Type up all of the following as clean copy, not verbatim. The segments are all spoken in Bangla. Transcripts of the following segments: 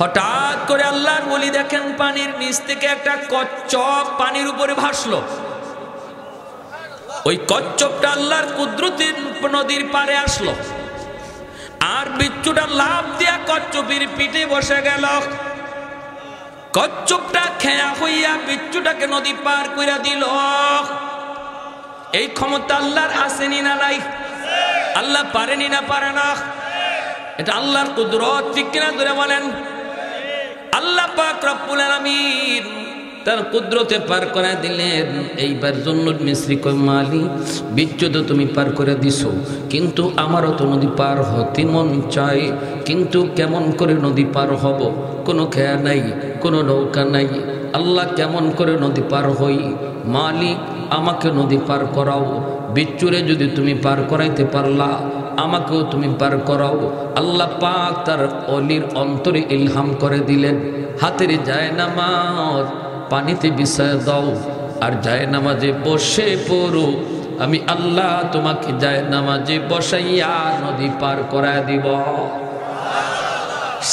হঠাৎ করে আল্লাহর ওলি দেখেন পানির নিচ থেকে একটা কচ্ছপ পানির উপরে ভাসলো। ওই কচ্ছপটা আল্লাহর কুদরতের নদীর পারে আসলো, আর বিচ্ছুটা লাফ দিয়া কচ্ছপের পিঠে বসে গেল। কচ্ছপটা খেয়া হইয়া বিচ্ছুটাকে নদী পার কইরা দিল। এই ক্ষমতা আল্লাহর আসেনি না নাই? আল্লাহ পারেনি না পারে না? এটা আল্লাহর কুদরত, ঠিক কিনা ধরে বলেন? আল্লাহ পাক রব্বুল আলামিন তার কুদরতে পার করে দিলেন। এইবার জন্নুল মিসরি কয়, মালিক বিচ্ছু তো তুমি পার করে দিছো, কিন্তু আমারও তো নদী পার হতে মন চাই, কিন্তু কেমন করে নদী পার হব? কোনো খেয়া নাই, কোনো নৌকা নাই। আল্লাহ কেমন করে নদী পার হই? মালিক আমাকে নদী পার করাও। বিচ্ছুরে যদি তুমি পার করাইতে পারলা, আমাকেও তুমি পার করাও। আল্লাহ পাক তার অলির অন্তরে ইলহাম করে দিলেন, হাতের জায়নামাজ পানিতে বিছায় দাও, আর জায়নামাজে বসে পড়ো। আমি আল্লাহ তোমাকে জায়নামাজে বসাইয়া নদী পার করায় দিব।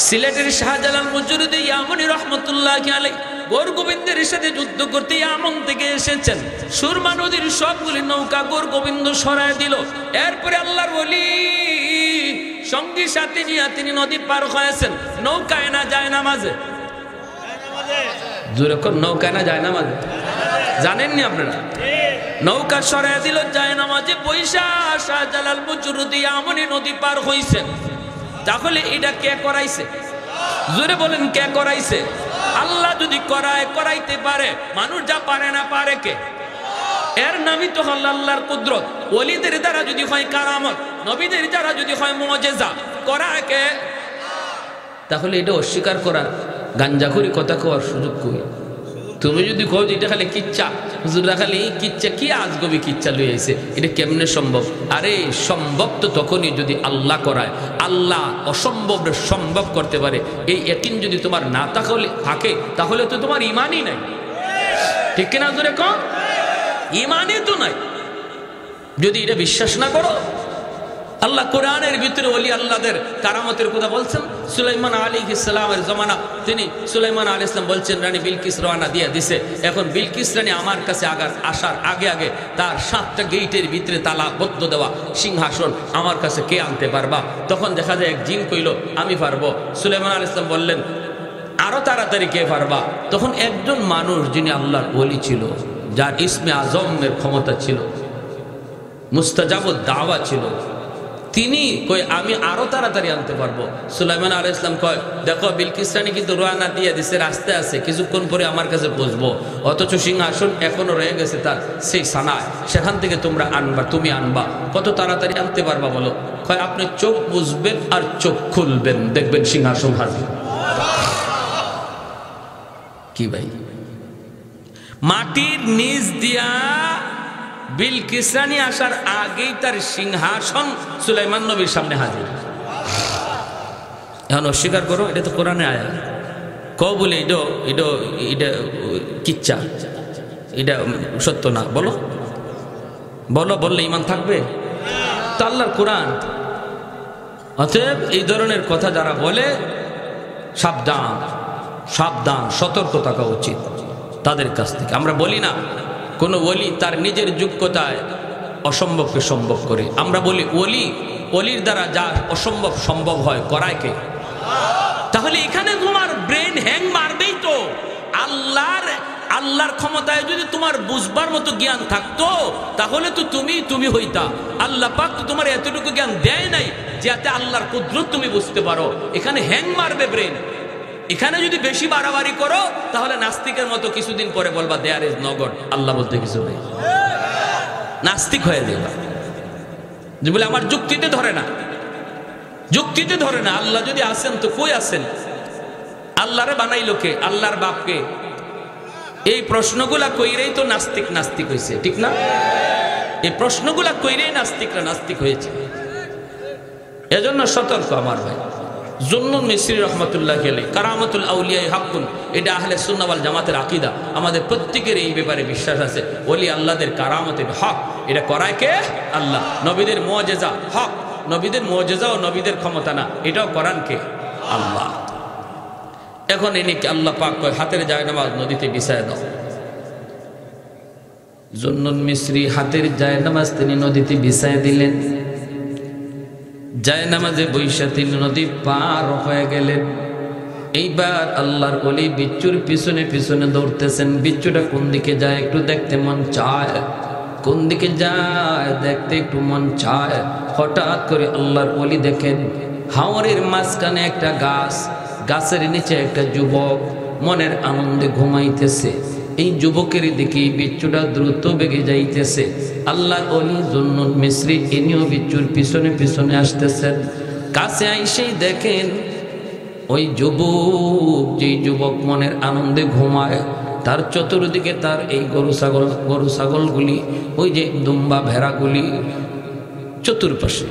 সিলেটের শাহজালাল মুজরিদ ইয়ামানি রহমতুল্লাহি আলাইহি গোর গোবিন্দের সাথে যুদ্ধ করতে ইয়ামন থেকে এসেছেন। সুরমা নদীর সবগুলি নৌকা গোর গোবিন্দ সরায় দিল। এরপরে আল্লাহর ওলি সঙ্গী সাথে নিয়ে তিনি নদী পার হয়েছেন। নৌকায় না জায়নামাজে? যখন নৌকায় না জায়নামাজে? জানেননি আপনারা? নৌকা সরায় দিল, জায়নামাজে পয়সা শাহজালাল মুজরিদ ইয়ামানি নদী পার হইছেন। তাহলে এটা কে করাইছে? জোরে বলেন, কে করাইছে? আল্লাহ যদি করাইতে পারে, মানুষ যা পারে না পারে কে? এর নামই তো হল আল্লাহর কুদরত। ওলিদের দ্বারা যদি হয় কারামত, নবীদের দ্বারা যদি হয় মুজিজা, করায় কে? তাহলে এটা অস্বীকার করার, গাঞ্জাখুরি কথা কওয়ার সুযোগ কই? তুমি যদি কও যে এটা খালি কিচ্ছা, হুজুররা খালি কিচ্ছা, কি আজগবি কিচ্ছা লই আইছে, এটা কেমনে সম্ভব? আরে সম্ভব তো তখনই যদি আল্লাহ করায়। আল্লাহ অসম্ভবরে সম্ভব করতে পারে, এই ইয়াকিন যদি তোমার না থাকে, তাহলে তো তোমার ইমানই নাই। ঠিক কিনা জোরে কও? ইমানই তো নাই যদি এটা বিশ্বাস না করো। আল্লাহ কোরআনের ভিতরে ওলি আল্লাহদের কারামতের কথা বলছেন। সুলাইমান আলাইহিস সালামের জমানা, তিনি সুলাইমান আলাইহিস সালাম বলছেন, রানী বিলকিস রওনা দিয়ে দিছে। এখন বিলকিস রানী আমার কাছে আসার আগে আগে তার 7টা গেটের ভিতরে তালাবদ্ধ দেওয়া সিংহাসন আমার কাছে কে আনতে পারবা? তখন দেখা যায় এক জিন কইল, আমি পারবো। সুলাইমান আলাইহিস সালাম বললেন, আরো তাড়াতাড়ি কে পারবা? তখন একজন মানুষ, যিনি আল্লাহর ওলি ছিল, যার ইসমে আজমের ক্ষমতা ছিল, মুস্তাজাবুদ দাওয়া ছিল, তিনি কই আমি আরো তাড়াতাড়ি আনতে পারবো। সুলাইমান আলাইহিস সালাম কয়, দেখো বিলকিস রানী কিন্তু রওনা দিয়ে দিছে, রাস্তায় আছে, কিছুক্ষণ পরে আমার কাছে পৌঁছবো, অথচ সিংহাসন এখনো রয়ে গেছে তার সেই সানায়, সেখান থেকে তোমরা আনবা, তুমি আনবা। কত তাড়াতাড়ি আনতে পারবা বলো? কয় আপনি চোখ বুঝবেন আর চোখ খুলবেন, দেখবেন সিংহাসন হাজির। কি ভাই, মাটির নিচ দিয়া বিলকিস রানী আসার আগেই তার সিংহাসন সুলাইমান নবীর সামনে হাজির। এখন অস্বীকার করো, এটা তো কোরআনে আয়াত। কও বলে এটা কিচ্ছা, এটা সত্য না, বলো বলো, বললে ইমান থাকবে তো? আল্লাহর কোরআন। অতএব এই ধরনের কথা যারা বলে, সাবধান সাবধান, সতর্ক থাকা উচিত তাদের কাছ থেকে। আমরা বলি না কোনো ওলি তার নিজের যোগ্যতায় অসম্ভবকে সম্ভব করে। আমরা বলি ওলির দ্বারা যা অসম্ভব সম্ভব হয়, করায় কে? তাহলে এখানে তোমার ব্রেন হ্যাং মারবেই তো। আল্লাহর ক্ষমতায় যদি তোমার বুঝবার মতো জ্ঞান থাকতো, তাহলে তো তুমি হইতা। আল্লাহ পাক তো তোমার এতটুকু জ্ঞান দেয় নাই যাতে আল্লাহর কুদরত তুমি বুঝতে পারো। এখানে হ্যাং মারবে ব্রেন। এখানে যদি বেশি বাড়াবাড়ি করো, তাহলে নাস্তিকের মতো কিছুদিন পরে বলবা দেয়ার ইজ নো গড, আল্লাহ বলতে কিছু নেই, নাস্তিক হয়ে যাবে। যে বলে আমার যুক্তিতে ধরে না, যুক্তিতে ধরে না। আল্লাহ যদি আসেন তো কই আসেন? আল্লাহরে বানাইলো কে? আল্লাহর বাপকে? এই প্রশ্নগুলা কইরেই তো নাস্তিক হয়েছে, ঠিক না? এই প্রশ্নগুলা কইরেই নাস্তিকরা নাস্তিক হয়েছে। এজন্য সতর্ক আমার ভাই। জুন্নুন মিসরি রহমতুল্লাহি আলাইহি, কারামাতুল আউলিয়া হাক্কুন, এটা আহলে সুন্নাহ ওয়াল জামাতের আকীদা। আমাদের প্রত্যেকের এই ব্যাপারে বিশ্বাস আছে, ওলি আল্লাহদের কারামতের হক। এটা করায় কে? আল্লাহ। নবীদের মুজিজা হক, নবীদের মুজিজা ও নবীদের ক্ষমতা না, এটাও করান কে? আল্লাহ। এখন এনেকে আল্লাহ পাক কয় হাতের জায়নামাজ নদীতে বিছায় দাও। জুন্নুন মিসরি হাতের জায়নামাজ তিনি নদীতে বিছায় দিলেন। জায়নামাজে বৈশা তিনি নদী পার হয়ে গেলেন। এইবার আল্লাহর ওলি বিচ্ছুর পিছনে পিছনে দৌড়তেছেন। বিচ্ছুটা কোন দিকে যায় একটু দেখতে মন চায়, কোন দিকে যায় দেখতে একটু মন চায়। হঠাৎ করে আল্লাহর ওলি দেখেন হাওরের মাঝখানে একটা গাছ, গাছের নিচে একটা যুবক মনের আনন্দে ঘুমাইতেছে। এই যুবকের দিকে বিচ্ছুটা দ্রুত বেগে যাইতেছে। আল্লাহর ওলি জুন্নুন মিসরি ইনিও বিচ্ছুর পিছনে পিছনে আসতেছেন। কাছে আইসেই দেখেন ওই যুবক, যেই যুবক মনের আনন্দে ঘুমায়, তার চতুর্দিকে তার এই গরু ছাগলগুলি, ওই যে দুম্বা ভেড়াগুলি চতুর্পাশে,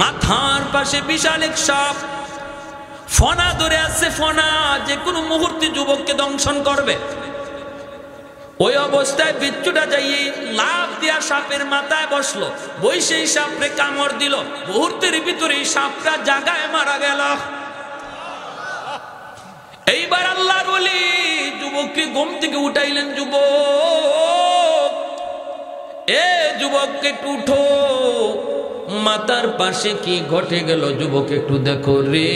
মাথার পাশে বিশাল এক সাপ ফনা ধরে আছে। ফনা যে কোনো মুহূর্তে যুবককে দংশন করবে। ওই অবস্থায় বিচ্ছুটা যাইয়ে লাফ দিয়া সাপের মাথায় বসলো, বৈশেই সাপরে কামড় দিল। মুহূর্তের ভিতরে সাপটা জাগায় মারা গেল। এইবার আল্লাহর ওলি যুবককে ঘুম থেকে উঠাইলেন। যুবক, এ যুবককে একটু উঠো, মাতার পাশে কি ঘটে গেল যুবক একটু দেখো রে।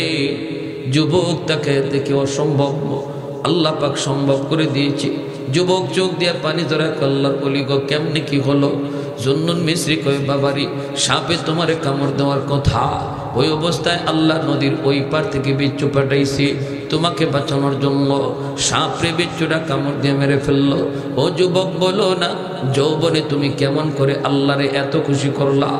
যুবক তাকে দেখে অসম্ভব আল্লাহ পাক সম্ভব করে দিয়েছে। যুবক চোখ দিয়ে পানি ধরে আল্লাহর ওলি গো কেমনে কি হলো? জুন্নুন মিসরি কয় বাবারি সাপে তোমারে কামড় দেওয়ার কথা, ওই অবস্থায় আল্লাহ নদীর ওই পার থেকে বিচ্ছু পাঠাইছি তোমাকে বাঁচানোর জন্য। সাপরে বিচ্ছুটা কামড় দিয়ে মেরে ফেললো। ও যুবক বলো না, যৌবনে তুমি কেমন করে আল্লাহরে এত খুশি করলা?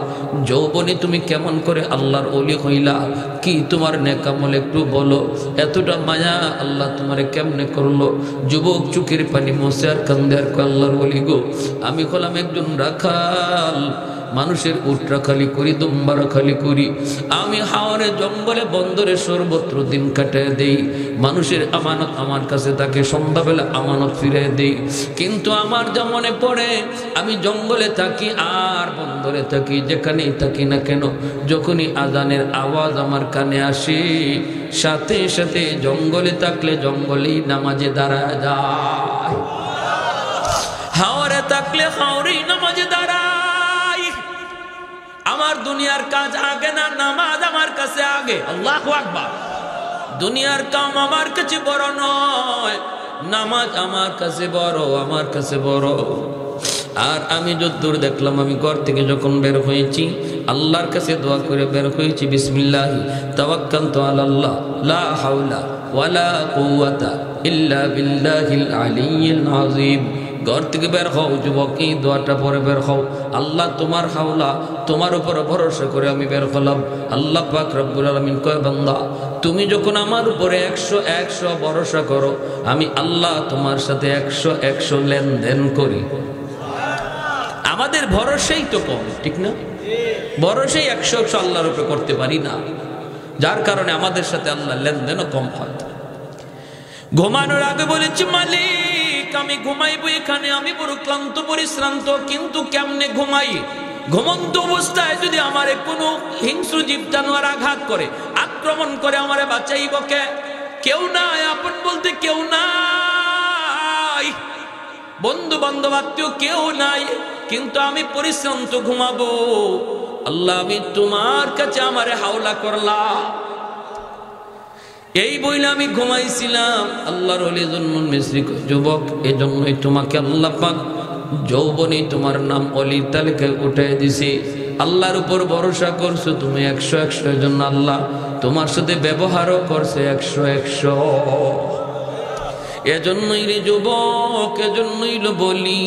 যৌবনে তুমি কেমন করে আল্লাহর ওলি হইলা? কি তোমার নেকামল একটু বলো। এতটা মায়া আল্লাহ তোমারে কেমনে করলো? যুবক চোখের পানি মোছে আর কান্দে আর আল্লাহর ওলি গো, আমি হলাম একজন রাখাল, মানুষের উটরা খালি করি, দুম্বারা খালি করি। আমি হাওরে জঙ্গলে বন্দরে সর্বত্র দিন কাটায় দেই। মানুষের আমানত আমার কাছে তাকে সন্ধ্যাবেলা আমানত ফিরে দেই। কিন্তু আমার যা মনে পড়ে, আমি জঙ্গলে থাকি আর বন্দরে থাকি, যেখানেই থাকি না কেন, যখনই আজানের আওয়াজ আমার কানে আসে, সাথে সাথে জঙ্গলে থাকলে জঙ্গলেই নামাজে দাঁড়ায় যায়, হাওরে থাকলে হাওরেই নামাজে দাঁড়ায়। আমার দুনিয়ার কাজ আগে না, নামাজ আমার কাছে আগে। আল্লাহু আকবার। দুনিয়ার কাম আমার কাছে বড় নয়, নামাজ আমার কাছে বড়, আমার কাছে বড়। আর আমি যতদূর দেখলাম, আমি ঘর থেকে যখন বের হয়েছি আল্লাহর কাছে দোয়া করে বের হয়েছি, বিসমিল্লাহি তাওয়াক্কালতু আলাল্লাহ লা হাওলা ওয়ালা কুওয়াতা ইল্লা বিল্লাহিল আলিয়্যিল আযীম। ঘর থেকে বের হও যুবক, এই দোয়াটা পরে বের হও। আল্লাহ তোমার হাওলা, তোমার উপর ভরসা করে আমি বের হলাম। আল্লাহ পাক রব্বুল আলামিন কয় বান্দা, তুমি যখন আমার উপরে 100 ভরসা করো, আমি আল্লাহ তোমার সাথে 100 লেনদেন করি। আমাদের ভরসাই তো কম, ঠিক না? ভরসাই 100 আল্লাহর উপরে করতে পারি না, যার কারণে আমাদের সাথে আল্লাহ লেনদেনও কম হয়। ঘুমানোর আগে বলেছি মালিক আমি ঘুমাইবো এখানে, আমি বড় ক্লান্ত পরিশ্রান্ত, কিন্তু কেমনে ঘুমাই? ঘুমন্ত অবস্থায় যদি আমারে কোনো হিংস্র জীব জানোয়ার আঘাত করে, আক্রমণ করে, আমারে বাঁচাইব কে? কেউ নাই, আপন বলতে কেউ নাই, বন্ধু বান্ধব আত্মীয় কেউ নাই, কিন্তু আমি পরিশ্রান্ত ঘুমাবো। আল্লাহ আমি তোমার কাছে আমারে হাওলা করলাম, এই বইলে আমি ঘুমাইছিলাম। আল্লাহর ওলি জুন্নুন মিসরি যুবক, এজন্যই তোমাকে আল্লাহ পাক যৌবনে তোমার নাম অলির তালিকায় উঠে দিছি। আল্লাহর উপর ভরসা করছো তুমি 100 জন্য আল্লাহ তোমার সাথে ব্যবহারও করছে 100। এজন্যই রে যুবক, এজন্যই বলি,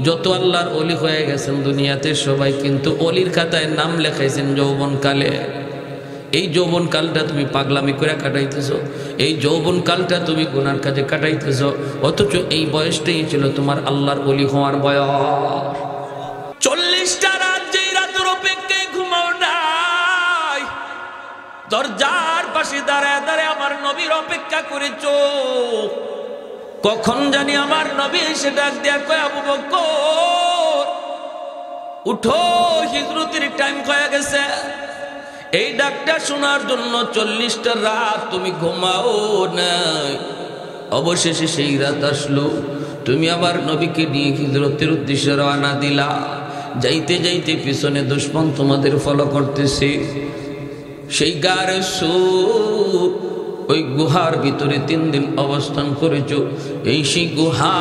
যত আল্লাহর ওলি হয়ে গেছেন দুনিয়াতে সবাই কিন্তু অলির খাতায় নাম লেখাইছেন যৌবনকালে। এই যৌবন কালটা তুমি পাগলামি করে কাটাইতেছ, এই যৌবন কালটা তুমি গুনার কাজে কাটাইতেছ, অথচ এই বয়সটাই ছিল তোমার আল্লাহর ওলি হওয়ার বয়স। 40টা রাত যেই রাতের অপেক্ষায় ঘুমাও নাই, দরজার পাশে দাঁড়ায় দাঁড়ায় আমার নবীর অপেক্ষা করেছ। কখন জানি আমার নবী এসে ডাক দেয়া কয়, আবু বকর উঠো, হিজরতের টাইম হয়ে গেছে। এই ডাকটা শোনার জন্য 40টা রাত তুমি ঘুমাও নাই। অবশেষে সেই রাত আসলো, তুমি আবার নবীকে নিয়ে হিজরতের উদ্দেশ্যে রওনা দিলা। যাইতে যাইতে পিছনে দুশমন তোমাদের ফলো করতেছে। সেই গারে সুর, ওই গুহার ভিতরে 3 দিন অবস্থান করেছ। এই সেই গুহা,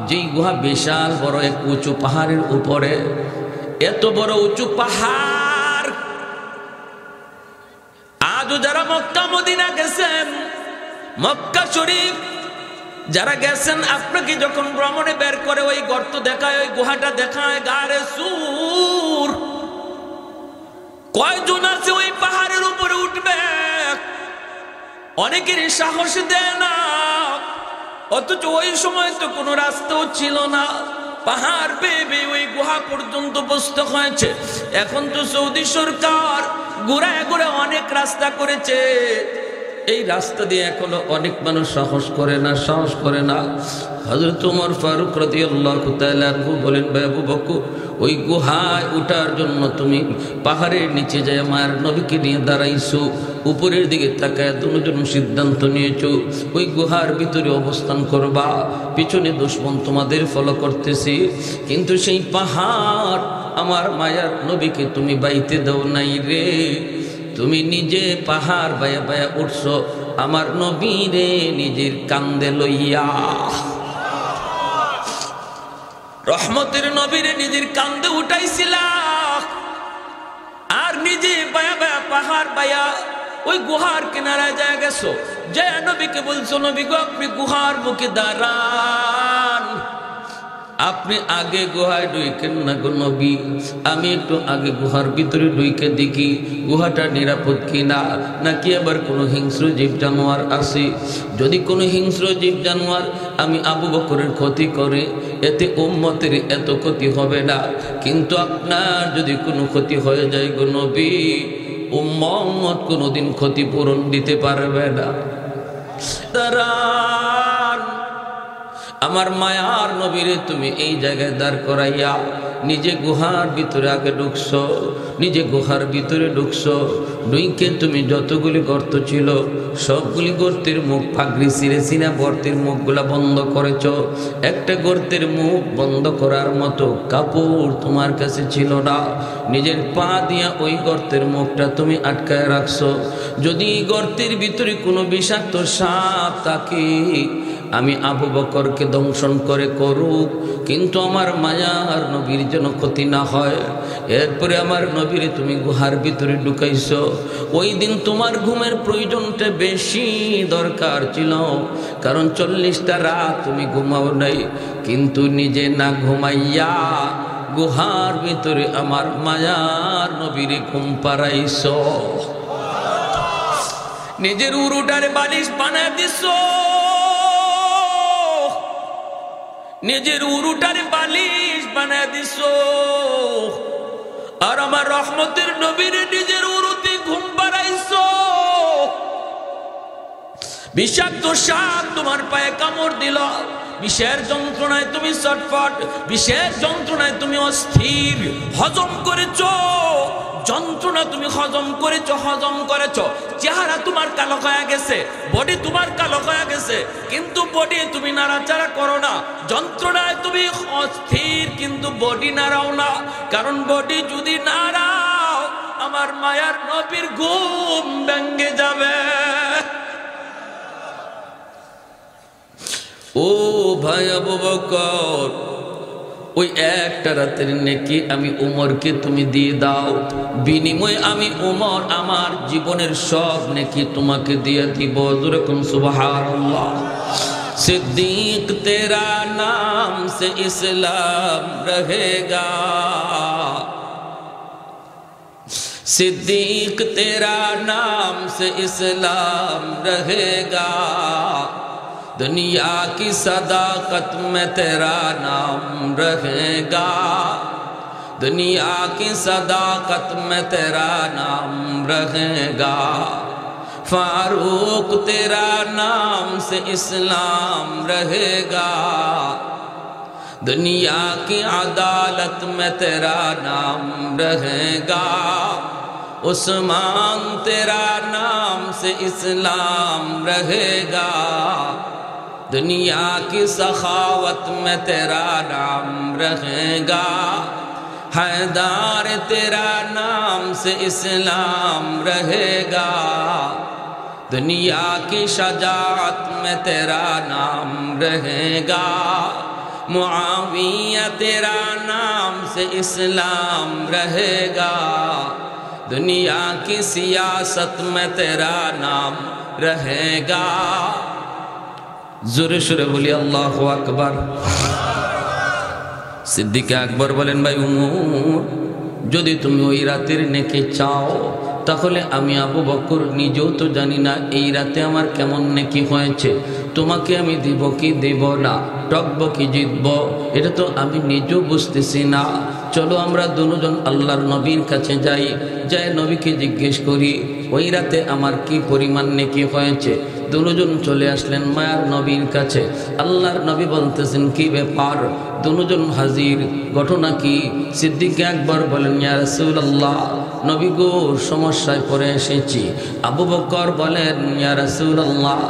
যেই গুহা বিশাল বড় এক উঁচু পাহাড়ের উপরে। এত বড় উঁচু পাহাড়, আজও যারা মক্কা মদিনা গেছেন, মক্কা শরীফ যারা গেছেন, আপনাকে যখন ভ্রমণে বের করে ওই গর্ত দেখায়, ওই গুহাটা দেখায়, গারে সুর, কয়জন আছে ওই পাহাড়ের উপরে উঠবে? অনেকের সাহস দেয় না। অথচ ওই সময় তো কোনো রাস্তাও ছিল না, পাহাড় বেয়ে ওই গুহা পর্যন্ত বসতে হয়েছে। এখন তো সৌদি সরকার ঘুরায় ঘুরে অনেক রাস্তা করেছে, এই রাস্তা দিয়ে এখনো অনেক মানুষ সাহস করে না। হযরত ওমর ফারুক রাদিয়াল্লাহু তাআলা আনহু বলেন, ভাই আবু বকর, ওই গুহায় ওঠার জন্য তুমি পাহাড়ের নিচে যায় মায়ের নবীকে নিয়ে দাঁড়াইছো, উপরের দিকে তাকায় দুজন সিদ্ধান্ত নিয়েছো ওই গুহার ভিতরে অবস্থান করবা, পিছনে দুশমন তোমাদের ফলো করতেছে। কিন্তু সেই পাহাড় আমার মায়ার নবীকে তুমি বাইতে দাও নাই রে, তুমি নিজে পাহাড় বায়া বায়া উঠছো আমার নবীরে নিজের কান্দে লইয়া। রহমতের নবীরে নিজের কান্দে উঠাইছিলা, আর নিজে বায়া বায়া পাহাড় বায়া ওই গুহার কিনারায় যায় গেছো, যে নবীকে বলছো, নবী গো আপনি গুহার মুখে দাঁড়ান, আপনি আগে গুহায় ঢুকেন না গো নবী, আমি একটু আগে গুহার ভিতরে ঢুকে দেখি গুহাটা নিরাপদ কিনা, নাকি আবার কোনো হিংস্র জীব জানোয়ার আছে। যদি কোনো হিংস্র জীব জানোয়ার আমি আবু বকরের ক্ষতি করে, এতে উম্মতের এত ক্ষতি হবে না, কিন্তু আপনার যদি কোনো ক্ষতি হয়ে যায় গো নবী, উম্মত কোনোদিন ক্ষতিপূরণ দিতে পারবে না। দাঁড়ান, আমার মায়ার নবীরে তুমি এই জায়গায় দাঁড় করাইয়া নিজে গুহার ভিতরে আগে ঢুকছো, নিজে গুহার ভিতরে ঢুকছো, ঢুকে তুমি যতগুলি গর্ত ছিল সবগুলি গর্তের মুখ ফাগড়ি ছিঁড়ে ছিঁড়ে গর্তের মুখগুলা বন্ধ করেছ। একটা গর্তের মুখ বন্ধ করার মতো কাপড় তোমার কাছে ছিল না, নিজের পা দিয়া ওই গর্তের মুখটা তুমি আটকায় রাখছো। যদি এই গর্তের ভিতরে কোনো বিষাক্ত সাপ থাকে, আমি আবু বকরকে দংশন করে করুক, কিন্তু আমার মায়ার নবীর যেন ক্ষতি না হয়। এরপরে আমার নবীরে তুমি গুহার ভিতরে ঢুকাইছো। ওই দিন তোমার ঘুমের প্রয়োজনটা বেশি দরকার ছিল, কারণ 40টা রাত তুমি ঘুমাও নাই, কিন্তু নিজে না ঘুমাইয়া গুহার ভিতরে আমার মায়ার নবীরে ঘুম পাড়াইছো। নিজের উরুটারে বালিশ বানায় দিছো, নিজের উরুটারে বালিশ বানায় দিছো, আর আমার রহমতের নবীরে নিজের উরুতে ঘুম পাড়াইছো। বিষাক্ত সাপ তোমার পায়ে কামড় দিল, বিষের যন্ত্রণায় তুমি ছটফট, বিষের যন্ত্রণায় তুমি অস্থির, হজম করেছো, যন্ত্রণা তুমি হজম করেছো, চেহারা তোমার কালো হয়ে গেছে, বডি তোমার কালো হয়ে গেছে, কিন্তু বডি তুমি নাড়াচাড়া করো না, যন্ত্রণায় তুমি অস্থির, কিন্তু বডি নাড়াও না, কারণ বডি যদি নাড়াও আমার মায়ার নবীর ঘুম ভেঙে যাবে। ও ভাই আবু বকর, ওই একটা রাতের নেকি আমি উমরকে তুমি দিয়ে দাও, বিনিময়ে আমি উমর আমার জীবনের সব নেকি তোমাকে দিয়ে দিব। যেরকম সুবহানাল্লাহ। सिद्दीक तेरा नाम से इस्लाम रहेगा, सिद्दीक तेरा नाम से इस्लाम रहेगा, दुनिया की सदाकत में तेरा नाम रहेगा, दुनिया की सदाकत में तेरा नाम रहेगा, फारूक तेरा नाम से इस्लाम रहेगा, दुनिया की अदालत में तेरा नाम रहेगा, उस्मान तेरा नाम से इस्लाम रहेगा, दुनिया की सखावत में तेरा नाम रहेगा, हैदार तेरा नाम से इस्लाम रहेगा। दुनिया की शजाअत में तेरा नाम रहेगा, मुआविया तेरा नाम से इस्लाम रहेगा। दुनिया की सियासत में तेरा नाम रहेगा। जोरे शोरे बोली अल्लाहु আকবার। সিদ্দিক আকবর বলেন, ভাই উমর, যদি তুমি ওই রাতের নেকি চাও তাহলে আমি আবু বকর নিজেও তো জানি না এই রাতে আমার কেমন নেকি হয়েছে, তোমাকে আমি দিব কি দেব না, টকব কি জিতব, এটা তো আমি নিজেও বুঝতেছি না। চলো আমরা দুজন আল্লাহর নবীর কাছে যাই, যাই নবীকে জিজ্ঞেস করি ওই রাতে আমার কি পরিমাণ নেকি হয়েছে। দুজন চলে আসলেন মায়ার নবীর কাছে। আল্লাহর নবী বলতেছেন, কি ব্যাপার? দুজন হাজির, ঘটনা কি? সিদ্দিক আকবর বলেন, ইয়া রাসূলুল্লাহ, নবী গো, সমস্যায় পড়ে এসেছি। আবু বকর বলেন, ইয়া রাসূলুল্লাহ,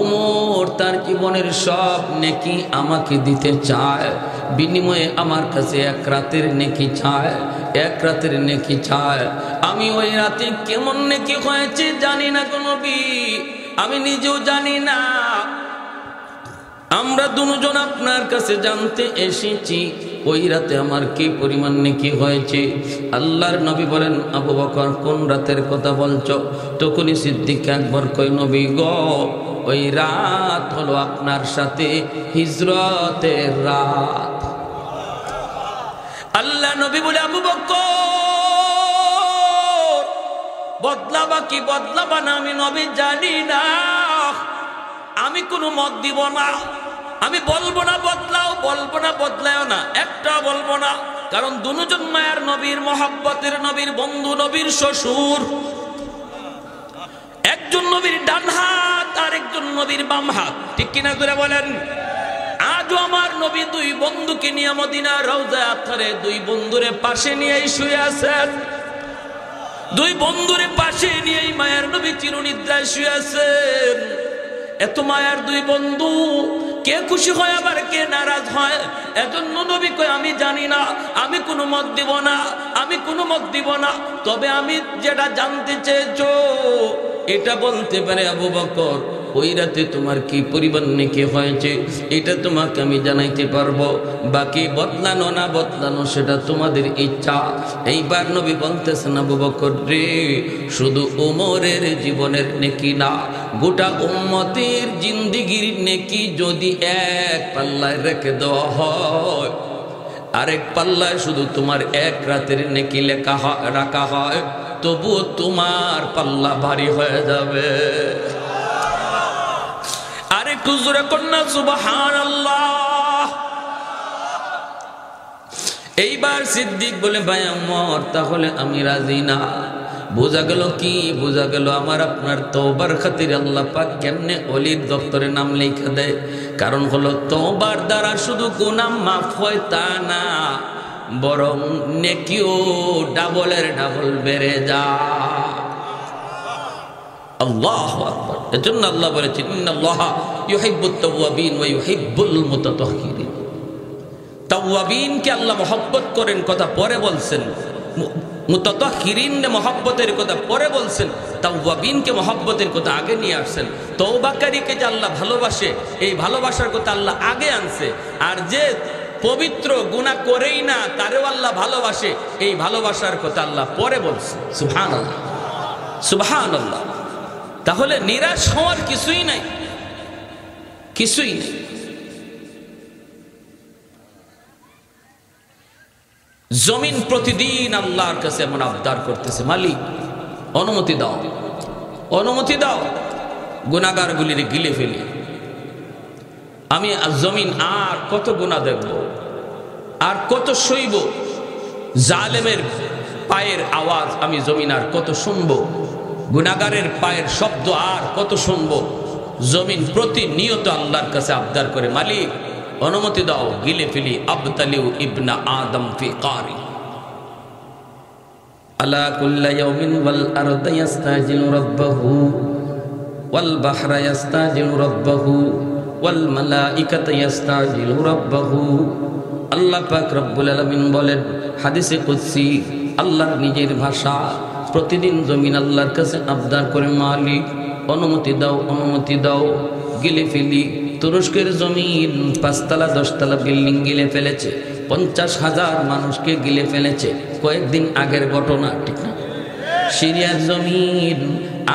উমর তার জীবনের সব নেকি আমাকে দিতে চায়, বিনিময়ে আমার কাছে এক রাতের নেকি চায়, এক রাতের নেকি চায়। আমি ওই রাতে কেমন নেকি হয়েছে জানি না গো নবী, আমি নিজেও জানি না। আমরা দুজন আপনার কাছে জানতে এসেছি ওই রাতে আমার কি পরিমাণ নেকি হয়েছে। আল্লাহর নবী বলেন, আবু বকর কোন রাতের কথা বলছো? তখনই সিদ্দিক আকবর কই, নবী গো, ওই রাত হলো আপনার সাথে হিজরতের রাত। আল্লাহ নবী বলে, আবু বকর বদলাবা কি বদলাবা না আমি নবী জানি না, আমি কোনো মত দিব না, আমি বলবো না বদলাও, বলবো না বদলাও না, একটা বলবো না। কারণ দুজন মায়ার নবীর মহব্বতের নবীর বন্ধু, নবীর শ্বশুর, একজন নবীর ডান হাত আর একজন নবীর বাম হাত, ঠিক কিনা করে বলেন? আজও আমার নবী দুই বন্ধুকে নিয়ে মদিনার রওজায়ে আতহারে দুই বন্ধুরে পাশে নিয়েই শুয়ে আছেন। দুই বন্ধুরে পাশে নিয়েই মায়ার নবী চিরনিদ্রায় শুয়ে আছেন। এত মায়ার দুই বন্ধু, কে খুশি হয় আবার কে নারাজ হয়। এজন্য নবী কয়, আমি জানি না, আমি কোনো মত দিব না, আমি কোনো মত দিব না, তবে আমি যেটা জানতে চেয়েছো এটা বলতে পারে আবু বকর, ওই রাতে তোমার কি পরিমাণ নেকি হয়েছে এটা তোমাকে আমি জানাইতে পারবো, বাকি বদলানো না বদলানো সেটা তোমাদের ইচ্ছা। এইবার নবী বলতেছেন, আবু বকর রে, শুধু ওমরের জীবনের নেকি না, গোটা উম্মতের জিন্দেগির নেকি যদি এক পাল্লায় রেখে দেওয়া হয়, আরেক পাল্লায় শুধু তোমার এক রাতের নেকি রাখা হয়, তবুও তোমার পাল্লা ভারী হয়ে যাবে। আরেকটু জোরে কন্যা সুবহানাল্লাহ। এইবার সিদ্দিক বলে, ভাই আমার তাহলে আমি রাজি না। বোঝা গেল কি? বোঝা গেল আমার আপনার তওবার খাতিরে আল্লাহ পাক কেমনে ওলির দপ্তরে নাম লেখা দেয়। কারণ হলো তওবার দ্বারা শুধু গুনাহ মাফ হয় তা না, বরং নেকিও ডাবলের ডাবল বেড়ে যায়। আল্লাহু আকবার। এজন্য আল্লাহ বলেছেন, ইন্নাল্লাহা ইউহিব্বুত তাওয়াবিন ওয়া ইউহিব্বুল মুতাতাহহিরিন। তাওয়াবিনকে আল্লাহ মহব্বত করেন, কথা পরে বলছেন। মুতাতাহহিরিনের মহব্বতের কথা পরে বলছেন, তাওয়াবিনকে মহব্বতের কথা আগে নিয়ে আসছেন। তওবাকারীকে যে আল্লাহ ভালোবাসে, এই ভালোবাসার কথা আল্লাহ আগে আনছে। আর যে পবিত্র গুনাহ করেই না তারেও আল্লাহ ভালোবাসে, এই ভালোবাসার কথা আল্লাহ পরে বলছে। সুবহানাল্লাহ, সুবহানাল্লাহ। তাহলে নিরাশ হওয়ার কিছুই নাই, কিছুই নেই। জমিন প্রতিদিন আল্লাহর কাছে এমন আবদার করতেছে, মালিক অনুমতি দাও, অনুমতি দাও, গুনাহগারগুলির গিলে ফেলি। আমি জমিন আর কত গুনাহ দেখব, আর কত সইব, জালেমের পায়ের আওয়াজ আমি জমিন আর কত শুনবো, গুনাহগারের পায়ের শব্দ আর কত শুনবো। জমিন প্রতিনিয়ত আল্লাহর কাছে আবদার করে, মালিক অনুমতি দাও, গিলে ফেলি। আবতালিউ ইবনা আদম ফি কারি আলা কুল্লা ইয়াউমিন ওয়াল আরদা ইয়াস্তাজিলু রাব্বাহু ওয়াল বাহরা ইয়াস্তাজিলু রাব্বাহু ওয়াল মালাইকাতু ইস্তাজিলু রাব্বাহু। আল্লাহ পাক রব্বুল আলামিন বলেন হাদিসে কুদসি, আল্লাহর নিজের ভাষা, প্রতিদিন জমিন আল্লাহর কাছে আবদার করে, মালিক অনুমতি দাও, অনুমতি দাও, গিলে ফেলি। তুরস্কের জমিন 5 তলা 10 তলা বিল্ডিং গিলে ফেলেছে, 50,000 মানুষকে গিলে ফেলেছে, কয়েকদিন আগের ঘটনা, ঠিক না? সিরিয়ার জমিন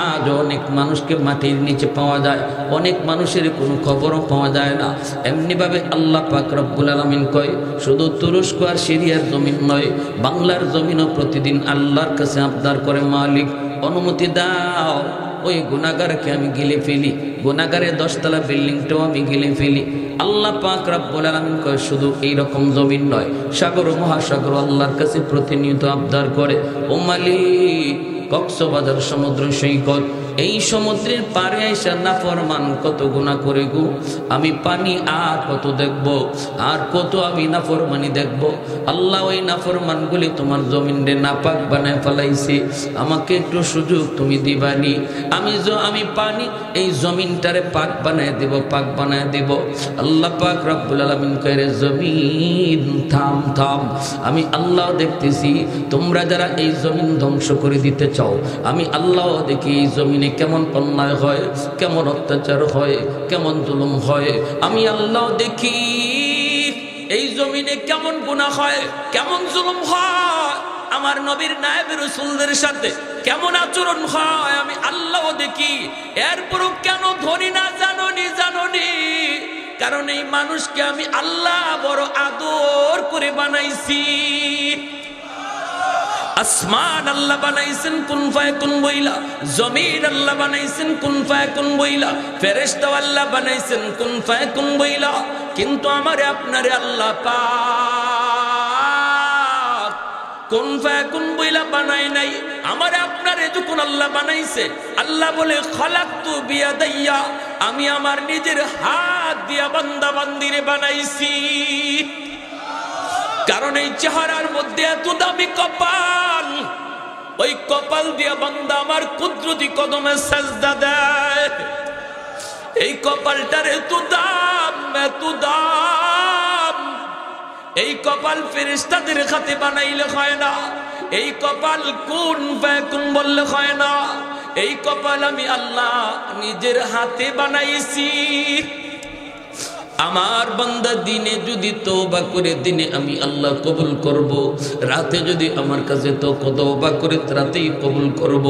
আজ অনেক মানুষকে মাটির নিচে পাওয়া যায়, অনেক মানুষের কোনো খবরও পাওয়া যায় না। এমনিভাবে আল্লাহ পাক রব্বুল আলামিন কয়, শুধু তুরস্ক আর সিরিয়ার জমিন নয়, বাংলার জমিনও প্রতিদিন আল্লাহর কাছে আবদার করে, মালিক অনুমতি দাও, ওই গুনাহগারকে আমি গিলে ফেলি, গুনাহগারের 10 তলা বিল্ডিংটাও আমি গিলে ফেলি। আল্লাহ পাক রব্বুল আলামিন কয়, শুধু এইরকম জমিন নয়, সাগর মহাসাগর আল্লাহর কাছে প্রতিনিয়ত আবদার করে, ও মালিক কক্সবাজার সমুদ্র সৈকত, এই সমুদ্রের পারে আইসা নাফরমান কত গুনাহ করে গো, আমি পানি আর কত দেখব, আর কত আমি নাফরমানি দেখব। আল্লাহ ওই নাফরমানগুলি তোমার জমিনে নাপাক বানায় ফেলাইছে, আমাকে একটু সুযোগ তুমি দিবানি, আমি পানি এই জমিনটারে পাক বানায় দেব, পাক বানায় দেব। আল্লাহ পাক রব্বুল আলামিন কয়, জমিন থাম থাম, আমি আল্লাহ দেখতেছি, তোমরা যারা এই জমিন ধ্বংস করে দিতে চাও, আমি আল্লাহ দেখি এই জমিনে কেমন অন্যায় হয়, কেমন অত্যাচার হয়, কেমন জুলুম হয়, আমি আল্লাহ দেখি এই জমিনে কেমন গুনাহ হয়, কেমন জুলুম হয়, আমার নবীর নায়েব রাসূলদের সাথে কেমন আচরণ হয়, আমি আল্লাহ দেখি। এরপরও কেন ধরি না জানোনি, কারণ এই মানুষকে আমি আল্লাহ বড় আদর করে বানাইছি। আসমান আল্লাহ বানাইছেন কুন ফায়াকুন বইলা, জমিন আল্লাহ বানাইছেন কুন ফায়াকুন বইলা, ফেরেশতা আল্লাহ বানাইছেন কুন ফায়াকুন বইলা, কিন্তু আমারে আপনারে আল্লাহ পাক কুন ফায়াকুন বইলা বানাই নাই। আমারে আপনারে যখন আল্লাহ বানাইছে, আল্লাহ বলে খলাকতু বিয়াদাইয়া, আমি আমার নিজের হাত দিয়া বান্দা বান্দিরে বানাইছি। কারণ এই চেহারার মধ্যে এত দামি কপাল, ওই কপাল দিয়া বান্দা আমার কুদরতি কদমে সাজদা দেয়। এই কপালটার এত দাম, এত দাম, এই কপাল ফেরেশতাদের হাতে বানাইলে হয় না, এই কপাল কুন ফায়াকুন বললে হয় না, এই কপাল আমি আল্লাহ নিজের হাতে বানাইছি। আমার বান্দা দিনে যদি তওবা করে, দিনে আমি আল্লাহ কবুল করব, রাতে যদি আমার কাছে তো তওবা করে রাতেই কবুল করব।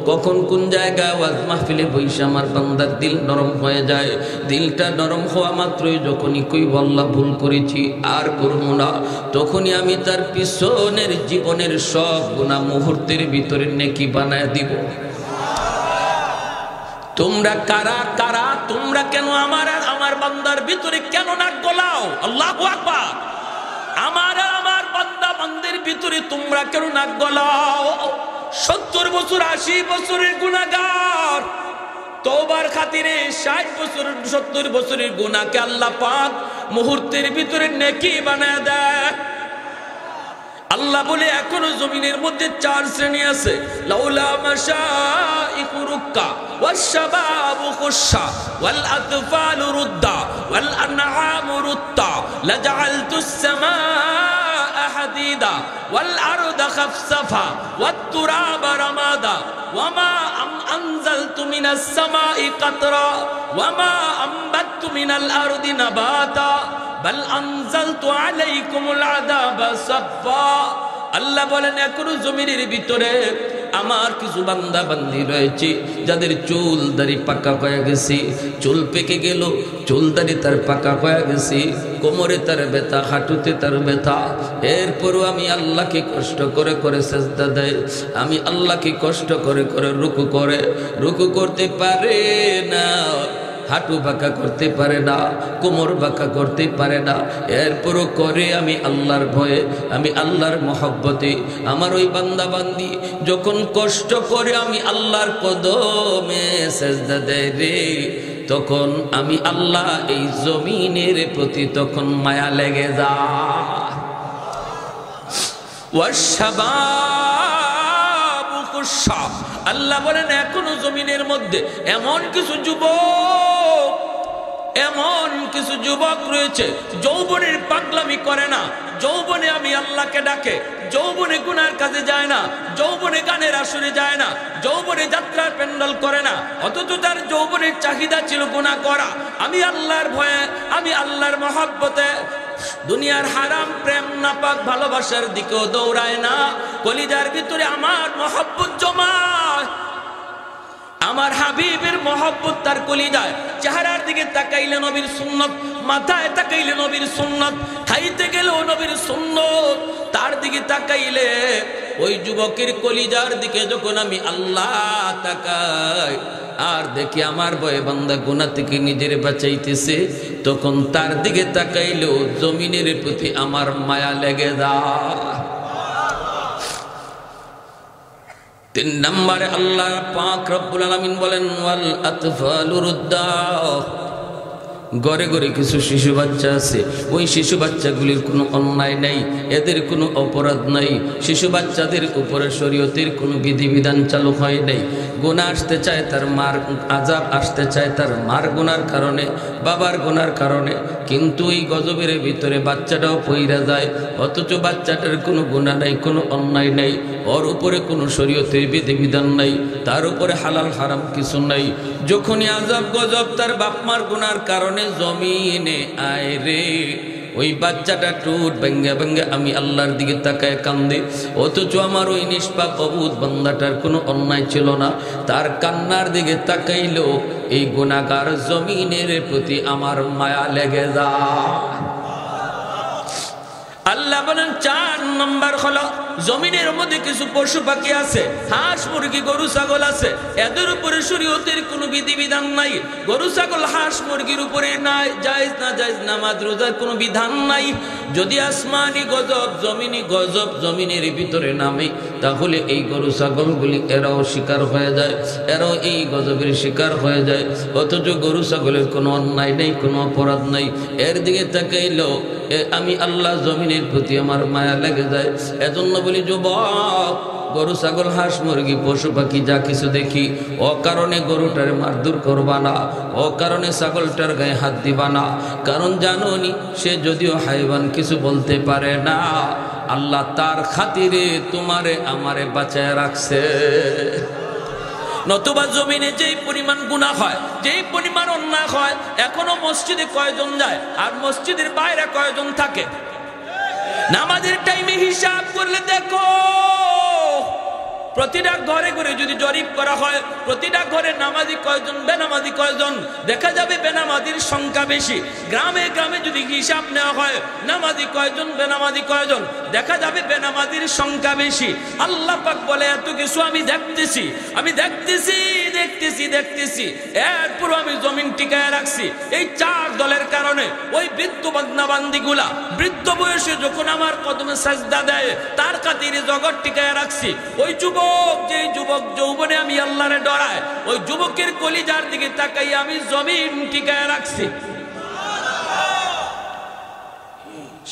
কখন কোন জায়গায় ওয়াজ মাহফিলে বইসা আমার বান্দার দিল নরম হয়ে যায়, দিলটা নরম হওয়া মাত্রই যখনই কইব আল্লাহ ভুল করেছি আর করব না, তখনই আমি তার পিছনের জীবনের সব গুনাহ মুহূর্তের ভিতরে নেকি বানায় দিব। তোমরা কারা কারা, তোমরা কেন আমার বান্দার ভিতরে কেন নাক গলাও? আল্লাহু আকবার। আমার বান্দা বান্দির ভিতরে তোমরা কেন নাক গলাও? 70 বছর 80 বছরের গুনাহগার, তওবার খাতিরে 60 বছর 70 বছরের গুনাহকে আল্লাহ পাক মুহূর্তের ভিতরে নেকি বানায় দেয়। আল্লাহ বলে এখনো জমিনের মধ্যে 4 শ্রেণী আছে, লাউলা মাশাইকু রুক্কা ওয়াশ-শাবাবু খুশা ওয়াল আতফালু রুদ্দা ওয়াল আনআমু রুত্তা লাজআলতুস সামাআ হাদিদা ওয়াল আরদা খাফসাফা ওয়াত তুরাবা রামাদা ওয়ামা আনজালতু মিনাস সামাই কাতরা ওয়ামা আমবাততু মিনাল আরদি নাবাতা বাল আনজালতু আলাইকুমুল আযাবা সাফা। আল্লাহ বলেন এখনো জমিনের ভিতরে আমার কিছু বান্দা বান্দি রয়েছে যাদের চুল দাড়ি পাকা হয়ে গেছে, চুল পেকে গেল, চুল দাড়ি তার পাকা হয়ে গেছে, কোমরে তার ব্যথা, হাঁটুতে তার ব্যথা, এরপরও আমি আল্লাহকে কষ্ট করে করে সেজদা দেয়, আমি আল্লাহকে কষ্ট করে করে রুকু করতে পারে না, হাঁটু বাঁকা করতে পারে না, কোমর বাঁকা করতে পারে না, এরপরও করে আমি আল্লাহর ভয়ে, আমি আল্লাহর মহব্বতে। আমার ওই বান্দা বান্দি যখন কষ্ট করে আমি আল্লাহর কদমে সেজদা দেয় রে, তখন আমি আল্লাহ এই জমিনের প্রতি তখন মায়া লেগে যায়। ওয়াশ-শাবাবু খুশা, আল্লাহ বলেন এখনো জমিনের মধ্যে এমন কিছু যুবক, এমন কিছু যুবক রয়েছে যৌবনের পাগলামি করে না, যৌবনে আমি আল্লাহকে ডাকে, যৌবনে গুনার কাজে যায় না, যৌবনে গানের আসরে যায় না, যৌবনে যাত্রার প্যান্ডেল করে না, অথচ তার যৌবনের চাহিদা ছিল গুনাহ করা। আমি আল্লাহর ভয়ে, আমি আল্লাহর মহব্বতে দুনিয়ার হারাম প্রেম নাপাক ভালোবাসার দিকেও দৌড়ায় না, কলিজার ভিতরে আমার মহব্বত জমায়, আমার হাবিবের মহব্বত তার কলিজায়। চেহারার দিকে তাকাইলে নবীর সুন্নত, মাথায় তাকাইলে নবীর সুন্নত, খাইতে গেলেও নবীর সুন্নত। তার দিকে তাকাইলে ওই যুবকের কলিজার দিকে যখন আমি আল্লাহ তাকাই আর দেখি আমার ভয়ে বান্দা গুনাহ থেকে নিজের বাঁচাইতেছে, তখন তার দিকে তাকাইলেও জমিনের প্রতি আমার মায়া লেগে যায়। 3 নম্বরে আল্লাহ পাক রব্বুল আলামিন বলেন ওয়াল আতফালু রুদ্দাহ। ঘরে ঘরে কিছু শিশু বাচ্চা আছে, ওই শিশু বাচ্চাগুলির কোনো অন্যায় নাই, এদের কোনো অপরাধ নাই, শিশু বাচ্চাদের উপরে শরীয়তের কোনো বিধিবিধান চালু হয় নাই। গুনাহ আসতে চায় তার মার, আযাব আসতে চায় তার মার গুনার কারণে, বাবার গুনার কারণে, কিন্তু এই গজবের ভিতরে বাচ্চাটাও পইরা যায়, অথচ বাচ্চাটার কোনো গুনাহ নাই, কোনো অন্যায় নাই, ওর উপরে কোনো শরীয়তের বিধিবিধান নাই, তার উপরে হালাল হারাম কিছু নাই। যখনই আযাব গজব তার বাপ মার গুনার কারণে জমিনে আয় রে, ওই বাচ্চাটা টুট ভেঙ্গে ভেঙ্গে আমি আল্লাহর দিকে তাকায় কান্দে, অথচ আমার ওই নিষ্পাপ অবুধ বান্দাটার কোনো অন্যায় ছিল না, তার কান্নার দিকে তাকাইলো এই গুনাহগার জমিনের প্রতি আমার মায়া লেগে যায়। আল্লাহ বলেন 4 নম্বর হলো জমিনের মধ্যে কিছু পশু পাখি আছে, হাঁস মুরগি গরু ছাগল আছে, এদের উপরে শরীয়তের কোনো বিধিবিধান নাই। গরু ছাগল হাঁস মুরগির উপরে নাই জায়েজ না জায়েজ নামাজ রোজার কোনো বিধান নাই। যদি আসমানি গজব জমিনি গজব জমিনের ভিতরে নামে, তাহলে এই গরু ছাগলগুলি এরাও শিকার হয়ে যায়, এরাও এই গজবের শিকার হয়ে যায়, অথচ গরু ছাগলের কোনো অন্যায় নেই, কোনো অপরাধ নাই। এর দিকে তাকাইলো আমি আল্লাহ জমিনের প্রতি আমার মায়া লেগে যায়। এজন্য বলি যুবক, গরু ছাগল হাঁস মুরগি পশু পাখি যা কিছু দেখি ও কারণে গরুটারে মারধর করবা না, ও কারণে ছাগলটার গায়ে হাত দিবা না, কারণ জানো নি সে যদিও হাইওয়ান কিছু বলতে পারে না, আল্লাহ তার খাতিরে তোমারে আমারে বাঁচায় রাখছে। নতুবা জমিনে যেই পরিমাণ গুনাহ হয়, যেই পরিমাণ অন্যায় হয়, এখনো মসজিদে কয়জন যায় আর মসজিদের বাইরে কয়জন থাকে? নামাজের টাইমে হিসাব করলে দেখো প্রতিটা ঘরে ঘরে যদি জরিপ করা হয়, প্রতিটা ঘরে নামাজি কয়জন বেনামাজি কয়জন, দেখা যাবে বেনামাজির সংখ্যা বেশি। গ্রামে গ্রামে যদি হিসাব নেওয়া হয় নামাজি কয়জন বেনামাজি কয়জন, দেখা যাবে বেনামাজির সংখ্যা বেশি। আল্লাহ পাক বলে এত কিছু আমি দেখতেছি, আমি দেখতেছি দেখতেছি দেখতেছি, এরপর আমি জমিন টিকায় রাখছি এই 4 দলের কারণে। ওই বৃদ্ধ বান্দা বান্দিগুলা বৃদ্ধ বয়সে যখন আমার কদমে সাজদা দেয়, তার খাতিরে জগৎ টিকায় রাখছি। ওই যুবক, যে যুবক যৌবনে আমি আল্লাহরে ডরায়, ওই যুবকের কলিজার দিকে তাকাই আমি জমিন টিকায় রাখছি।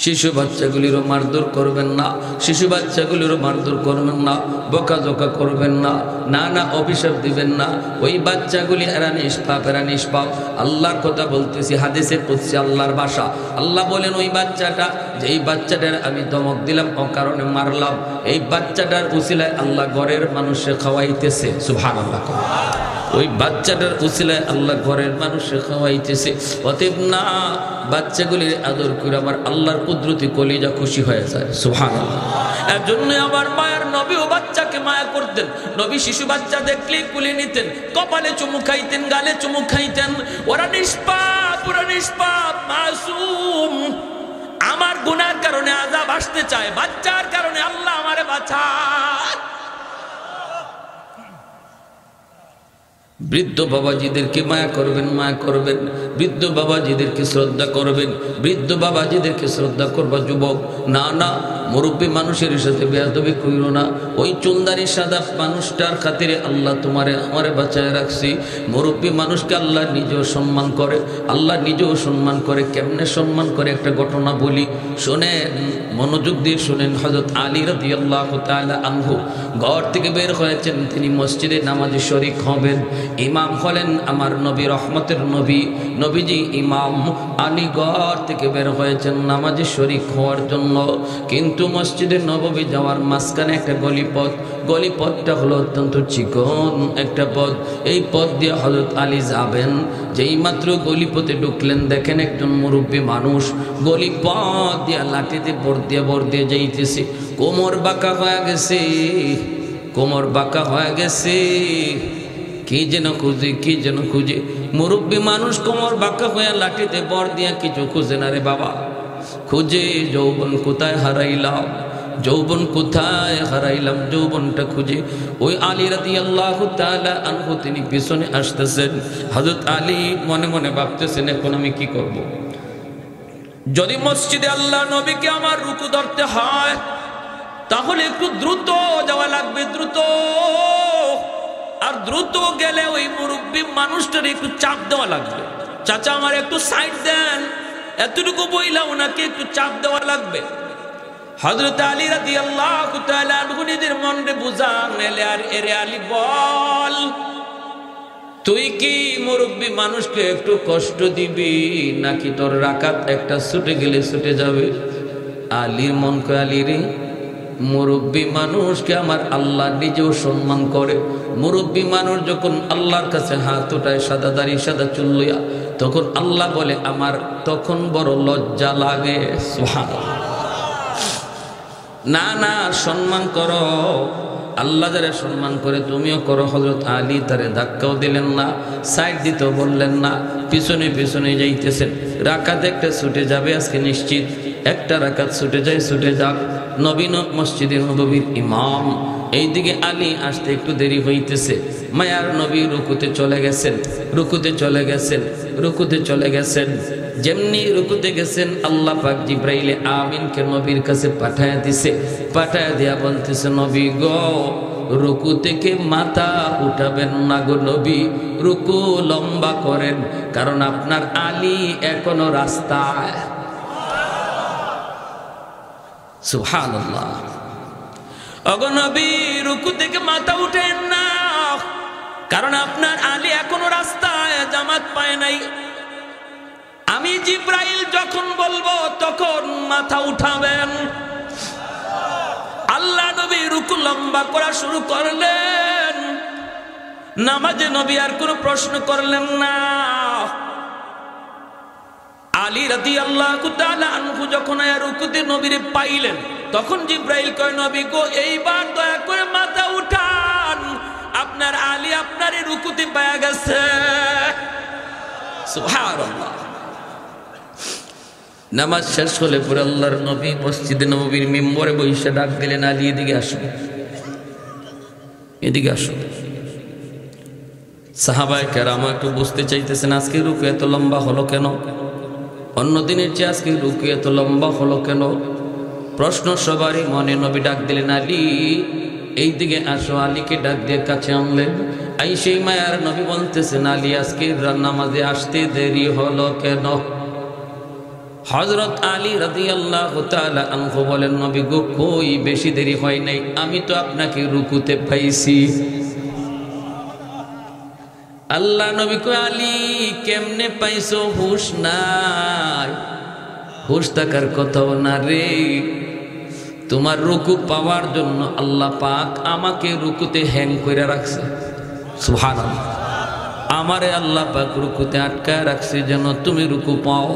শিশু বাচ্চাগুলিরও মারধর করবেন না, শিশু বাচ্চাগুলিরও মারধর করবেন না, বকাঝকা করবেন না, না না অভিশাপ দিবেন না। ওই বাচ্চাগুলি এরা নিষ্পাপ, এরা নিষ্পাপ। আল্লাহর কথা বলতেছি, হাদিসে কুদসি আল্লাহর ভাষা। আল্লাহ বলেন ওই বাচ্চাটা, যেই বাচ্চাটার আমি ধমক দিলাম ও কারণে মারলাম, এই বাচ্চাটার উসিলায় আল্লাহ ঘরের মানুষে খাওয়াইতেছে। সুবহানাল্লাহ। ওই বাচ্চাটার উসিলায় আল্লাহ ঘরের মানুষে খাওয়াইতেছে। অতএব না, বাচ্চাগুলির আদর করে আমার আল্লাহর কুদরতি কলিজা খুশি হয়ে যায়। সুবহানাল্লাহ। এর জন্য আমার মায়ের নবী ও বাচ্চাকে মায়া করতেন। নবী শিশু বাচ্চা দেখলেই কুলে নিতেন, কপালে চুমু খাইতেন, গালে চুমু খাইতেন। ওরা নিষ্পাপ, ওরা নিষ্পাপ, মাসুম। আমার গুনার কারণে আযাব আসতে চায়, বাচ্চার কারণে আল্লাহ আমারে বাঁচায়। বৃদ্ধ বাবাজিদেরকে মায়া করবেন, মায়া করবেন। বৃদ্ধ বাবাজিদেরকে শ্রদ্ধা করবেন, বৃদ্ধ বাবাজিদেরকে শ্রদ্ধা করবা যুবক। না না, মুরব্বী মানুষের সাথে বেয়াদবি করিও না। ওই চুলদারি সাদা মানুষটার খাতিরে আল্লাহ তোমারে আমারে বাঁচায় রাখছি। মুরব্বী মানুষকে আল্লাহ নিজেও সম্মান করে, আল্লাহ নিজেও সম্মান করে। কেমনে সম্মান করে একটা ঘটনা বলি, শোনেন, মনোযোগ দিয়ে শোনেন। হযরত আলী রাদিয়াল্লাহু তাআলা আনহু ঘর থেকে বের হয়েছেন, তিনি মসজিদে নামাজে শরীক হবেন। ইমাম হলেন আমার নবী, রহমতের নবী। নবীজি ইমাম আলীগড় থেকে বের হয়েছেন নামাজে শরীক হওয়ার জন্য, কিন্তু মসজিদে নববী যাওয়ার মাঝখানে একটা গলিপথ, গলিপথটা হলো অত্যন্ত চিকন একটা পথ। এই পথ দিয়ে হযরত আলী যাবেন, যেই মাত্র গলিপথে ঢুকলেন দেখেন একজন মুরব্বী মানুষ গলিপথ দিয়ে লাঠিতে ভর দিয়ে যাইতেছে। কোমর বাঁকা হয়ে গেছে, কোমর বাঁকা হয়ে গেছে, কি যেন খুঁজে। মুরব্বী মানুষ কোমর বাঁকা হয়ে লাঠিতে ভর দিয়ে কিছু খুঁজে না রে বাবা, খুঁজে যৌবন কোথায় হারাইলাম, যৌবন কোথায় হারাইলাম, যৌবনটা খুঁজে। ওই আলী রাদিয়াল্লাহু তাআলা আনহু তিনি পিছনে আসতেছেন। হযরত আলী মনে মনে ভাবতেছেন এখন আমি কি করব। যদি মসজিদে আল্লাহ নবীকে আমার রুকু ধরতে হয় তাহলে একটু দ্রুত যাওয়া লাগবে, দ্রুত। আর দ্রুত গেলে ওই মুরব্বী মানুষটার একটু চাপ দেওয়া লাগবে। চাচা আমার একটু সাইড দেন, এতটুকু বইলা ওনাকে একটু চাপ দেওয়া লাগবে। হযরত আলী রাদিয়াল্লাহু তাআলা আনহু নিজের মনে বুঝান, এরে আলী বল, তুই কি মুরব্বী মানুষকে একটু কষ্ট দিবি নাকি তোর রাকাত একটা ছুটে গেলে ছুটে যাবে? আলীর মন কয় আলী রে, মুরব্বী মানুষকে আমার আল্লাহ নিজেও সম্মান করে। মুরব্বী মানুষ যখন আল্লাহর কাছে হাত উঠায় সাদা দাড়ি সাদা চুল লইয়া, তখন আল্লাহ বলে আমার তখন বড় লজ্জা লাগে। সুবহানাল্লাহ। না না, সম্মান করো, আল্লাহ যারা সম্মান করে তুমিও করো। হযরত আলী তারে ধাক্কাও দিলেন না, সাইড দিতেও বললেন না, পিছনে পিছনে যাইতেছেন। রাকাত একটা ছুটে যাবে আজকে নিশ্চিত, একটা রাকাত ছুটে যায়, ছুটে যাক। নবীন মসজিদে নববীর ইমাম, এইদিকে আলী আসতে একটু দেরি হইতেছে। মায়ার নবী রুকুতে চলে গেছেন, রুকুতে চলে গেছেন, রুকুতে চলে গেছেন। যেমনি রুকুতে গেছেন আল্লাহ পাক জিব্রাইলে আমিনকে নবীর কাছে পাঠায়া দিছে। পাঠায়া দিয়া বলতেছে নবী গো, রুকু থেকে মাথা উঠাবেন না গো নবী, রুকু লম্বা করেন, কারণ আপনার আলী এখনো রাস্তায়। সুবহানাল্লাহ। ওগো নবী, রুকু থেকে মাথা উঠেন না, কারণ আপনার আলী এখনো রাস্তায়, জামাত পায় নাই। আমি জিব্রাইল যখন বলবো তখন মাথা উঠাবেন। আল্লাহ নবী রুকু লম্বা করা শুরু করলেন। নামাজে নবী আর কোনো প্রশ্ন করলেন না। আলী রাদিয়াল্লাহু তাআলা আনহু যখন রুকুতে নবীরে পাইলেন, তখন জিব্রাইল কয় নবী গো, এইবার দয়া করে মাথা উঠান, আপনার আলী আপনার রুকুতে পায়া গেছে। সুবহানাল্লাহ। নামাজ শেষ হলে পরে আল্লাহর নবী মসজিদে নববীর মিম্বরে বসে ডাক দিলেন, আলী এদিকে আসুন, এদিকে আসুন। সাহাবায়ে কেরাম একটু বুঝতে চাইতেছেন আজকে রুকু এত লম্বা হলো কেন, অন্য দিনের চেয়ে আজকে রুকু এত লম্বা হলো কেন? প্রশ্ন সবারই মনে। নবী ডাক দিলেন, আলী এইদিকে আসো। আলীকে ডাক দিয়ে কাছে আনলেন। আই সেই মায়ার নবী বলতেছেন, আলী আজকে নামাজে আসতে দেরি হলো কেন? হযরত আলী রাদিয়াল্লাহু তাআলা আনহু বলেন, নবী গো, কই বেশি দেরি হয় নাই, আমি তো আপনাকে রুকুতে পাইছি। আল্লাহ নবী কয়, আলী কেমনে পাইছো? হুশ নাই, হুশ থাকার কথাও না রে। তোমার রুকু পাওয়ার জন্য আল্লাহ পাক আমাকে রুকুতে হ্যাং করে রাখছে। সুবহানাল্লাহ। আমারে আল্লাহ পাক রুকুতে আটকায় রাখছে যেন তুমি রুকু পাও।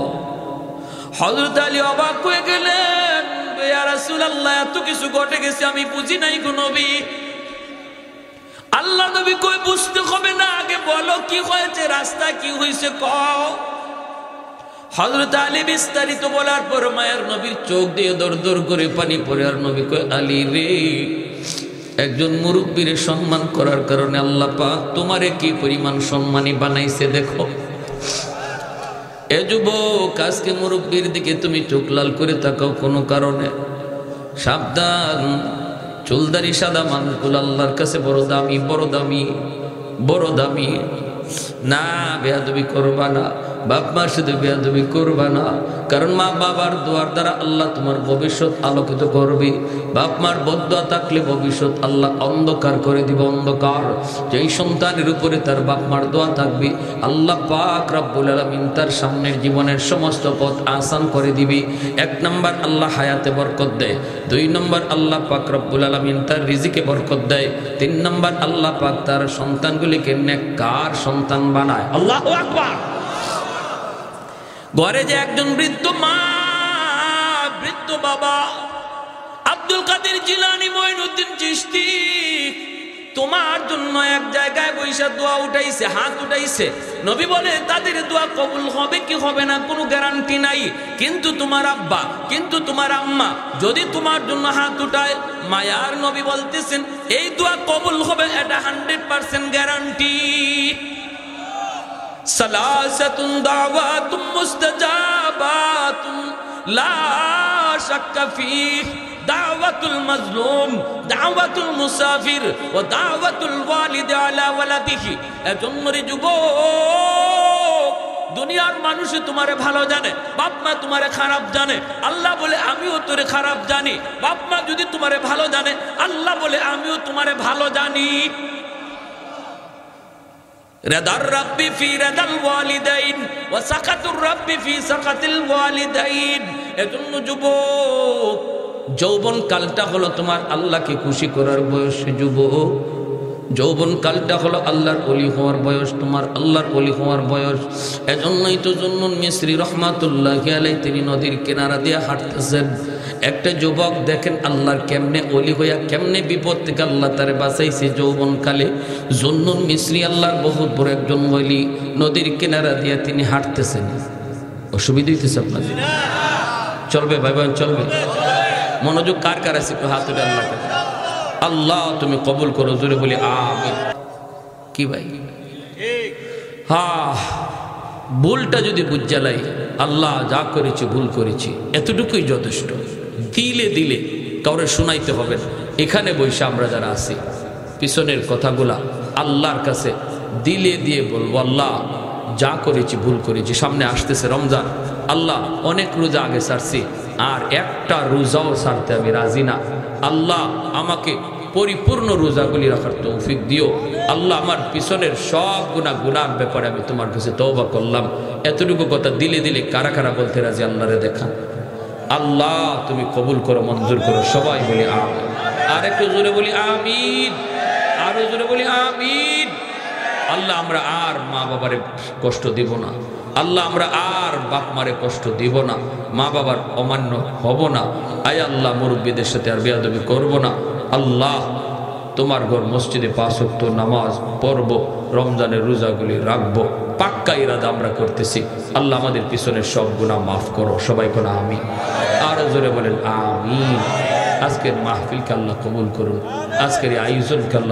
হযরত আলী অবাক হয়ে গেলেন, ইয়া রাসূলুল্লাহ, এত কিছু ঘটে গেছে আমি বুঝি নাই গো নবী। আল্লাহ নবী কই, বুঝতে হবে না, আগে বলো কি হয়েছে, রাস্তা কি হয়েছে কও। হযরত আলী বিস্তারিত বলার পর মায়ের নবীর চোখ দিয়ে দর দর করে পানি পড়ে। আর নবী কয়, আলী রে, একজন মুরব্বীর সম্মান করার কারণে আল্লাহ পাক তোমারে কি পরিমাণ সম্মানী বানাইছে দেখো। এ যুবক, আজকে মুরব্বীর দিকে তুমি চোখ লাল করে তাকাও কোনো কারণে, সাবধান। চুলদারি সাদা মানুষগুলো আল্লাহর কাছে বড় দামি, বড় দামি, বড় দামি। না, বেয়াদবি করবা না। বাপ মা শুধু বেয়াদবি করবা না, কারণ মা বাবার দোয়ার দ্বারা আল্লাহ তোমার ভবিষ্যৎ আলোকিত করবে। বাপ মার বদদোয়া থাকলে ভবিষ্যৎ আল্লাহ অন্ধকার করে দিবে, অন্ধকার। যেই সন্তানের উপরে তার বাপ মার দোয়া থাকবে, আল্লাহ পাক রব্বুল আলামিন তার সামনের জীবনের সমস্ত পথ আসান করে দিবে। 1 নম্বর আল্লাহ হায়াতে বরকত দেয়, 2 নম্বর আল্লাহ পাক রব্বুল আলামিন তার রিজিকে বরকত দেয়, 3 নম্বর আল্লাহ পাক তার সন্তানগুলিকে নেককার সন্তান বানায়। আল্লাহু আকবার। ঘরে যে একজন বৃদ্ধ মা, বৃদ্ধ বাবা, আব্দুল কাদের জিলানী, মঈনুদ্দিন চিশতি তোমার জন্য এক জায়গায় বৈশা দোয়া উঠাইছে, হাত উঠাইছে। নবী বলে তাদের দোয়া কবুল হবে কি হবে না কোনো গ্যারান্টি নাই, কিন্তু তোমার আব্বা, কিন্তু তোমার আম্মা যদি তোমার জন্য হাত উঠায়, মায়ার নবী বলতেছেন এই দোয়া কবুল হবে, এটা 100% গ্যারান্টি। সালাসাতুন দাওয়াতুম মুস্তাজাবাতুন লা শাক্কা ফীহ, দাওয়াতুল মাজলুম, দাওয়াতুল মুসাফির ও দাওয়াতুল ওয়ালিদ আলা ওয়ালাদিহি। এজন্য রে যুবক, দুনিয়ার মানুষ তোমারে ভালো জানে, বাপ মা তোমারে খারাপ জানে। আল্লাহ বলে আমিও তোরে খারাপ জানি। বাপ মা যদি তোমারে ভালো জানে, আল্লাহ বলে আমিও তোমারে ভালো জানি। রিদার রাব্বি ফি রিদাল ওয়ালিদাইন ওয়া সাকাতুর রাব্বি ফি সাকাতিল ওয়ালিদাইন। এজন্য যুবক, যৌবন কালটা হলো তোমার আল্লাহকে খুশি করার বয়স। যুবক, যৌবন কালটা হলো আল্লাহর ওলি হওয়ার বয়স, তোমার আল্লাহর ওলি হওয়ার বয়স। এজন্যই তো জুন্নুন মিসরি রহমাতুল্লাহি আলাইহি তিনি নদীর কিনারা দিয়ে হাঁটতেছেন। একটা যুবক দেখেন আল্লাহর কেমনে ওলি হইয়া কেমনে বিপদ থেকে আল্লাহ তারে বাঁচাইছে যৌবন কালে। জুন্নুন মিসরি আল্লাহর বহুত বড় একজন ওলি, নদীর কিনারা দিয়ে তিনি হাঁটতেছেন। অসুবিধা হইতেছে আপনাদের? চলবে ভাই বোন, চলবে? মনোযোগ কার কার আছে একটু হাত উঠে আল্লাহকে। আল্লাহ তুমি কবুল করো, জোরে বলি আমিন। কি ভাই? হ্যাঁ, ভুলটা যদি বুঝালাই, আল্লাহ যা করেছি ভুল করেছি, এতটুকুই যথেষ্ট। দিলে দিলে কাউরে শোনাইতে হবে না। এখানে বসে আমরা যারা আছি, পিছনের কথাগুলা আল্লাহর কাছে দিলে দিয়ে বলবো, আল্লাহ যা করেছি ভুল করেছি। সামনে আসতেছে রমজান, আল্লাহ অনেক রোজা আগে ছাড়ছি, আর একটা রোজাও ছাড়তে আমি রাজি না। আল্লাহ আমাকে পরিপূর্ণ রোজাগুলি রাখার তৌফিক দিও। আল্লাহ আমার পিছনের সব গুনার ব্যাপারে আমি তোমার কাছে তওবা করলাম। এতটুকু কথা দিলে দিলে কারা কারা বলতে রাজি আল্লাহরে দেখা। আল্লাহ তুমি কবুল করো, মঞ্জুর করো। সবাই বলি আমিন। আর একটু জোরে বলি আমিন, আরো জোরে বলি আমিন। আল্লাহ আমরা আর মা বাবারে কষ্ট দিব না। আল্লাহ আমরা আর বাপ মারে কষ্ট দিব না, মা বাবার অমান্য হব না। আয় আল্লাহ মুরব্বীদের সাথে আর বেয়াদবি করব না। আল্লাহ তোমার ঘর মসজিদে 5 ওয়াক্ত নামাজ পড়ব, রমজানের রোজাগুলি রাখবো, পাক্কা ইরাদা আমরা করতেছি। আল্লাহ আমাদের পিছনের সব গুনাহ মাফ করো। সবাই কোন আমিন, আরো জোরে বলেন আমিন। আজকের মাহফিলকে আল্লাহ কবুল করুন, আজকের এই আয়োজনকে আল্লাহ